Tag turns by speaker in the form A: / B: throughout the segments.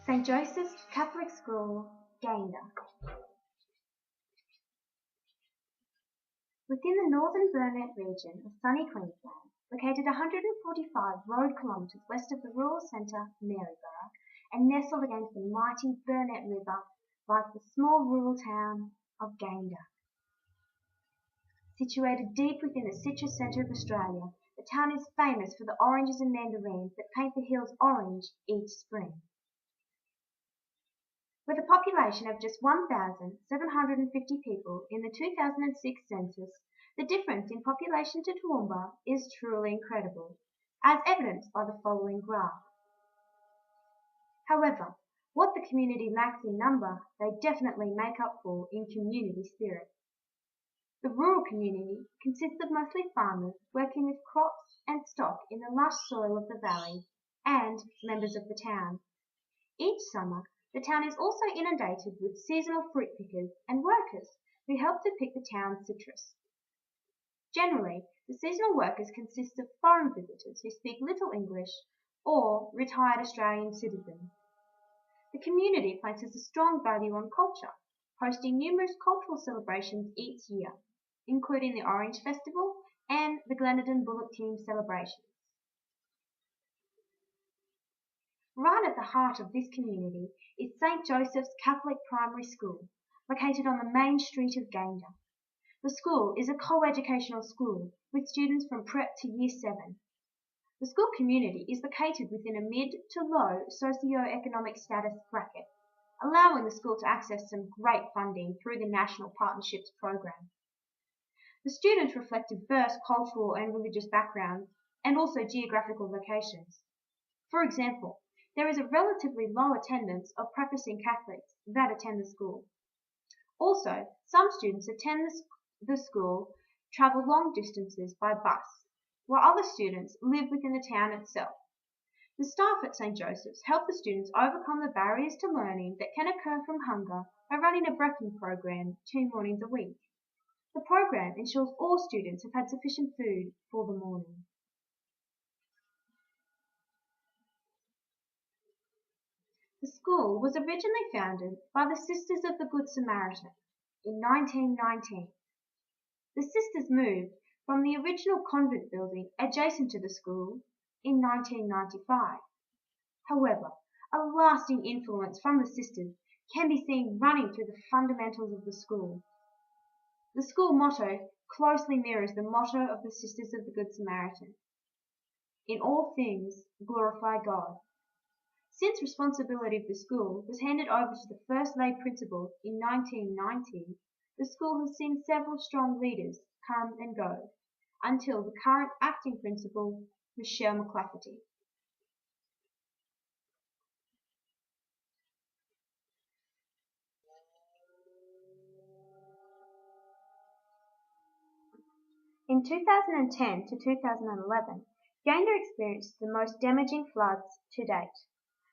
A: St. Joseph's Catholic School, Gayndah. Within the northern Burnett region of sunny Queensland, located 145 road kilometres west of the rural centre, Maryborough, and nestled against the mighty Burnett River, lies the small rural town of Gayndah. Situated deep within the citrus centre of Australia, the town is famous for the oranges and mandarins that paint the hills orange each spring. With a population of just 1,750 people in the 2006 census, the difference in population to Toowoomba is truly incredible, as evidenced by the following graph. However, what the community lacks in number, they definitely make up for in community spirit. The rural community consists of mostly farmers working with crops and stock in the lush soil of the valley and members of the town. Each summer, the town is also inundated with seasonal fruit pickers and workers who help to pick the town's citrus. Generally, the seasonal workers consist of foreign visitors who speak little English or retired Australian citizens. The community places a strong value on culture, hosting numerous cultural celebrations each year, including the Orange Festival and the Glenadon Bullock Team celebrations. Right at the heart of this community is St. Joseph's Catholic Primary School, located on the main street of Gayndah. The school is a co-educational school with students from prep to Year 7. The school community is located within a mid to low socio-economic status bracket, allowing the school to access some great funding through the National Partnerships Program. The students reflect diverse cultural and religious backgrounds and also geographical locations. For example, there is a relatively low attendance of practicing Catholics that attend the school. Also, some students attend the school travel long distances by bus, while other students live within the town itself. The staff at St. Joseph's help the students overcome the barriers to learning that can occur from hunger by running a breakfast program 2 mornings a week. The program ensures all students have had sufficient food for the morning. The school was originally founded by the Sisters of the Good Samaritan in 1919. The sisters moved from the original convent building adjacent to the school in 1995. However, a lasting influence from the sisters can be seen running through the fundamentals of the school. The school motto closely mirrors the motto of the Sisters of the Good Samaritan. In all things, glorify God. Since responsibility of the school was handed over to the first lay principal in 1990, the school has seen several strong leaders come and go, until the current acting principal, Michelle McLafferty. In 2010 to 2011, Gayndah experienced the most damaging floods to date.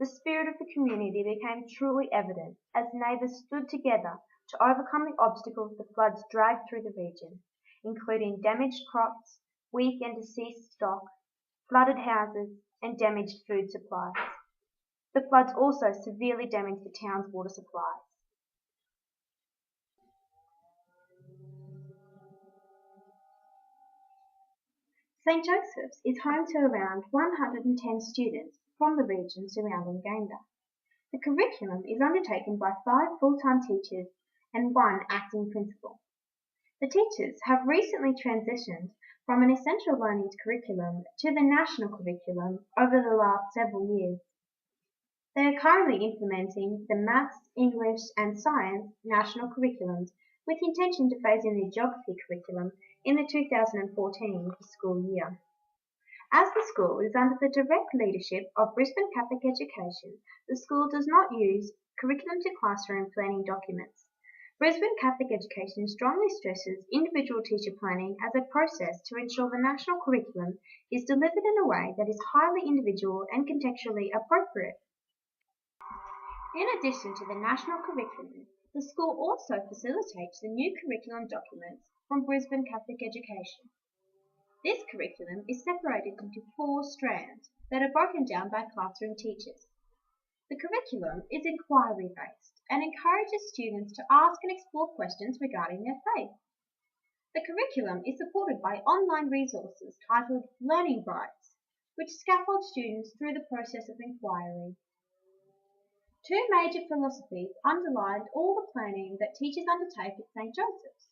A: The spirit of the community became truly evident as neighbours stood together to overcome the obstacles the floods dragged through the region, including damaged crops, weak and deceased stock, flooded houses, and damaged food supplies. The floods also severely damaged the town's water supplies. St. Joseph's is home to around 110 students from the region surrounding Gayndah. The curriculum is undertaken by 5 full-time teachers and 1 acting principal. The teachers have recently transitioned from an essential learnings curriculum to the national curriculum over the last several years. They are currently implementing the Maths, English and Science national curriculums with the intention to phase in the Geography curriculum in the 2014 school year. As the school is under the direct leadership of Brisbane Catholic Education, the school does not use curriculum to classroom planning documents. Brisbane Catholic Education strongly stresses individual teacher planning as a process to ensure the national curriculum is delivered in a way that is highly individual and contextually appropriate. In addition to the national curriculum, the school also facilitates the new curriculum documents from Brisbane Catholic Education. This curriculum is separated into 4 strands that are broken down by classroom teachers. The curriculum is inquiry-based and encourages students to ask and explore questions regarding their faith. The curriculum is supported by online resources titled Learning Guides, which scaffold students through the process of inquiry. Two major philosophies underlined all the planning that teachers undertake at St. Joseph's.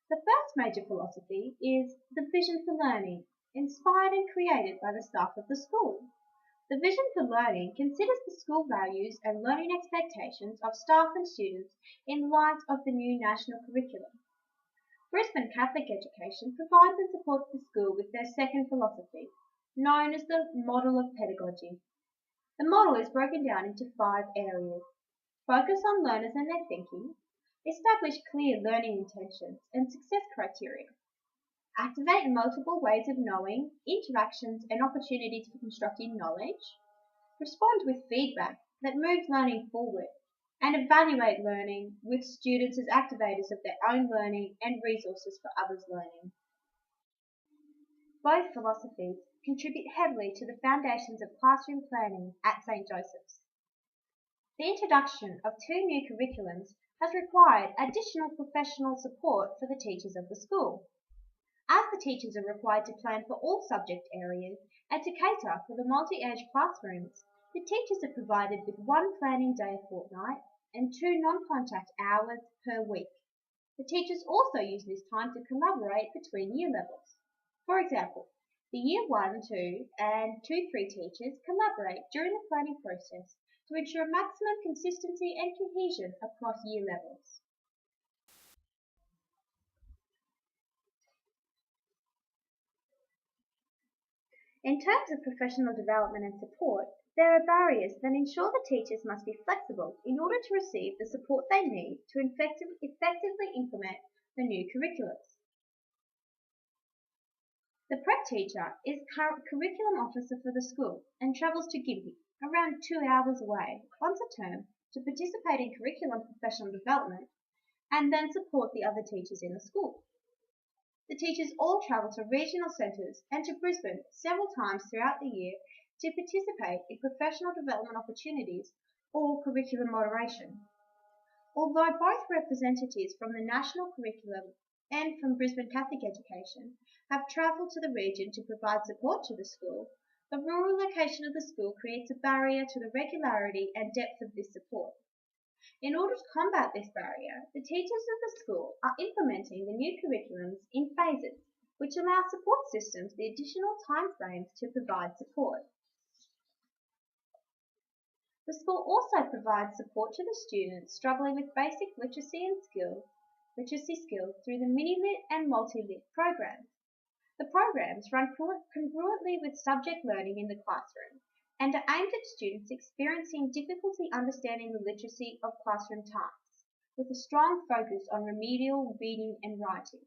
A: The first major philosophy is the vision for learning, inspired and created by the staff of the school. The vision for learning considers the school values and learning expectations of staff and students in light of the new national curriculum. Brisbane Catholic Education provides and supports the school with their second philosophy, known as the model of pedagogy. The model is broken down into 5 areas: focus on learners and their thinking, establish clear learning intentions and success criteria, activate multiple ways of knowing, interactions and opportunities for constructing knowledge, respond with feedback that moves learning forward, and evaluate learning with students as activators of their own learning and resources for others' learning. Both philosophies contribute heavily to the foundations of classroom planning at St. Joseph's. The introduction of 2 new curriculums has required additional professional support for the teachers of the school. As the teachers are required to plan for all subject areas and to cater for the multi-age classrooms, the teachers are provided with 1 planning day a fortnight and 2 non-contact hours per week. The teachers also use this time to collaborate between year levels. For example, the Year 1, 2 and 2, 3 teachers collaborate during the planning process to ensure maximum consistency and cohesion across year levels. In terms of professional development and support, there are barriers that ensure the teachers must be flexible in order to receive the support they need to effectively implement the new curriculums. The prep teacher is curriculum officer for the school and travels to Gympie, around 2 hours away, once a term to participate in curriculum professional development and then support the other teachers in the school. The teachers all travel to regional centres and to Brisbane several times throughout the year to participate in professional development opportunities or curriculum moderation. Although both representatives from the national curriculum and from Brisbane Catholic Education have travelled to the region to provide support to the school, the rural location of the school creates a barrier to the regularity and depth of this support. In order to combat this barrier, the teachers of the school are implementing the new curriculums in phases, which allow support systems the additional time frames to provide support. The school also provides support to the students struggling with basic literacy skills through the mini-lit and multi-lit programs. The programs run congruently with subject learning in the classroom and are aimed at students experiencing difficulty understanding the literacy of classroom tasks, with a strong focus on remedial reading and writing.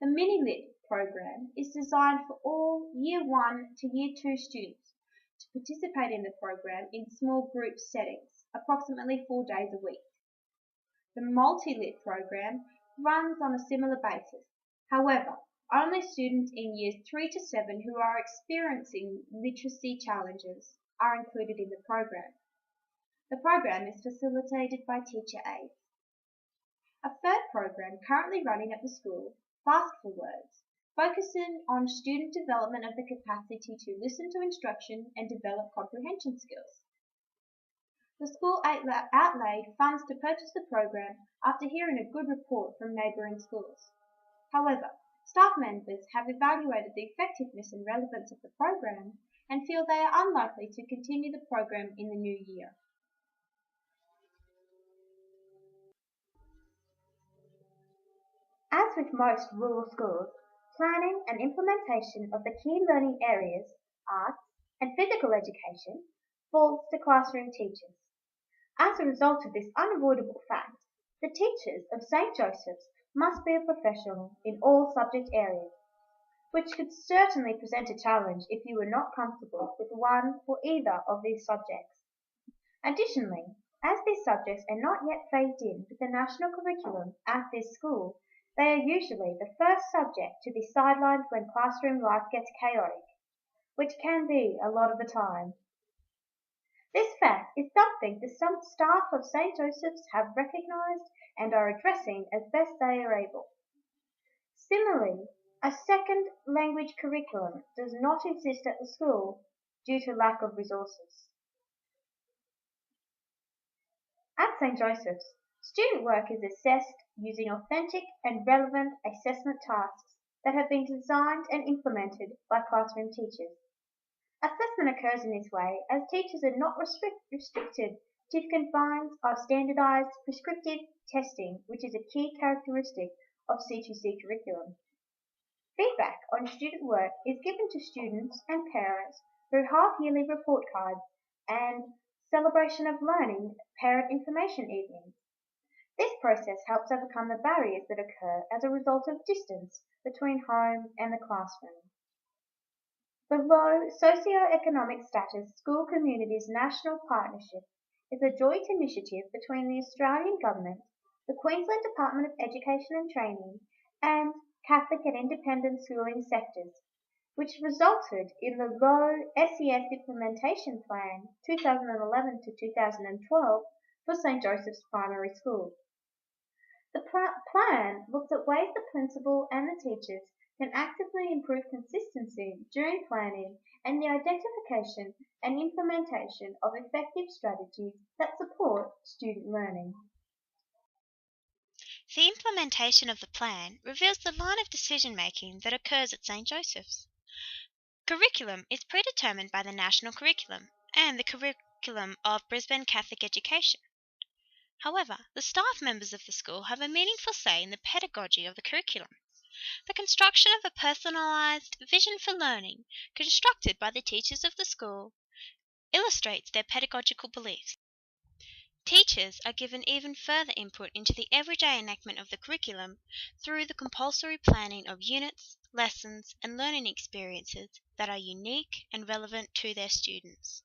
A: The mini-lit program is designed for all Year 1 to Year 2 students to participate in the program in small group settings, approximately 4 days a week. The multi-lit program runs on a similar basis. However, only students in Years 3 to 7 who are experiencing literacy challenges are included in the program. The program is facilitated by teacher aides. A third program currently running at the school, Fast for Words, focusing on student development of the capacity to listen to instruction and develop comprehension skills. The school outlaid funds to purchase the program after hearing a good report from neighbouring schools. However, staff members have evaluated the effectiveness and relevance of the program and feel they are unlikely to continue the program in the new year. As with most rural schools, planning and implementation of the key learning areas, arts, and physical education, falls to classroom teachers. As a result of this unavoidable fact, the teachers of St. Joseph's must be a professional in all subject areas, which could certainly present a challenge if you were not comfortable with one or either of these subjects. Additionally, as these subjects are not yet phased in with the national curriculum at this school, they are usually the first subject to be sidelined when classroom life gets chaotic, which can be a lot of the time. This feedback is something that some staff of St. Joseph's have recognised and are addressing as best they are able. Similarly, a second language curriculum does not exist at the school due to lack of resources. At St. Joseph's, student work is assessed using authentic and relevant assessment tasks that have been designed and implemented by classroom teachers. Assessment occurs in this way as teachers are not restricted to the confines of standardized prescriptive testing, which is a key characteristic of C2C curriculum. Feedback on student work is given to students and parents through half-yearly report cards and celebration of learning parent information evenings. This process helps overcome the barriers that occur as a result of distance between home and the classroom. The Low Socioeconomic Status School Communities National Partnership is a joint initiative between the Australian Government, the Queensland Department of Education and Training, and Catholic and independent schooling sectors, which resulted in the Low SES Implementation Plan 2011 to 2012 for St. Joseph's Primary School. The plan looks at ways the principal and the teachers can actively improve consistency during planning and the identification and implementation of effective strategies that support student learning.
B: The implementation of the plan reveals the line of decision-making that occurs at St. Joseph's. Curriculum is predetermined by the national curriculum and the curriculum of Brisbane Catholic Education. However, the staff members of the school have a meaningful say in the pedagogy of the curriculum. The construction of a personalised vision for learning, constructed by the teachers of the school, illustrates their pedagogical beliefs. Teachers are given even further input into the everyday enactment of the curriculum through the compulsory planning of units, lessons, and learning experiences that are unique and relevant to their students.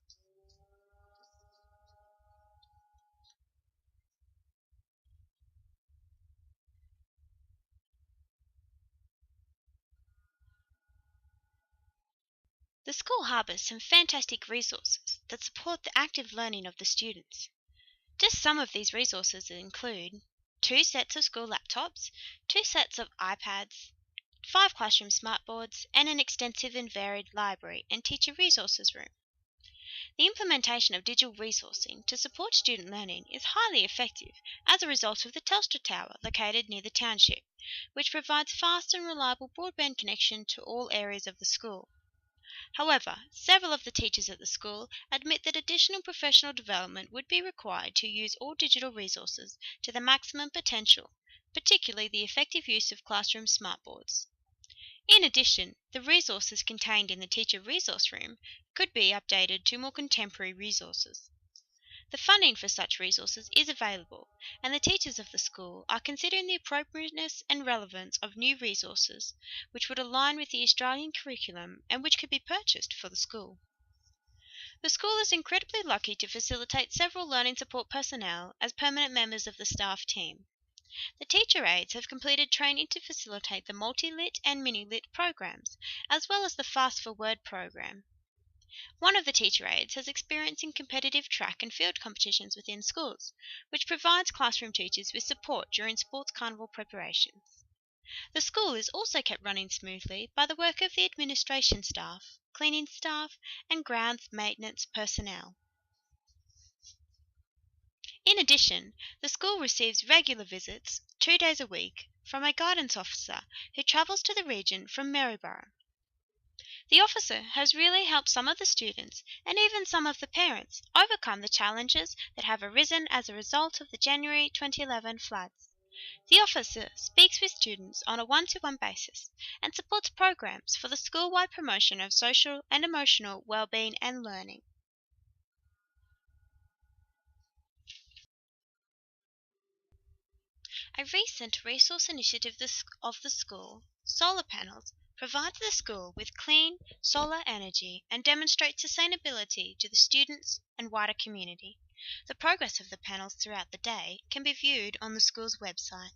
B: The school harbours some fantastic resources that support the active learning of the students. Just some of these resources include 2 sets of school laptops, 2 sets of iPads, 5 classroom smartboards, and an extensive and varied library and teacher resources room. The implementation of digital resourcing to support student learning is highly effective as a result of the Telstra tower located near the township, which provides fast and reliable broadband connection to all areas of the school. However, several of the teachers at the school admit that additional professional development would be required to use all digital resources to their maximum potential, particularly the effective use of classroom smartboards. In addition, the resources contained in the teacher resource room could be updated to more contemporary resources. The funding for such resources is available, and the teachers of the school are considering the appropriateness and relevance of new resources which would align with the Australian curriculum and which could be purchased for the school. The school is incredibly lucky to facilitate several learning support personnel as permanent members of the staff team. The teacher aides have completed training to facilitate the multi-lit and mini-lit programs, as well as the Fast for Word program. One of the teacher aides has experience in competitive track and field competitions within schools, which provides classroom teachers with support during sports carnival preparations. The school is also kept running smoothly by the work of the administration staff, cleaning staff, and grounds maintenance personnel. In addition, the school receives regular visits, 2 days a week, from a guidance officer who travels to the region from Maryborough. The officer has really helped some of the students and even some of the parents overcome the challenges that have arisen as a result of the January 2011 floods. The officer speaks with students on a one-to-one basis and supports programs for the school-wide promotion of social and emotional well-being and learning. A recent resource initiative of the school, solar panels, provide the school with clean solar energy and demonstrate sustainability to the students and wider community. The progress of the panels throughout the day can be viewed on the school's website.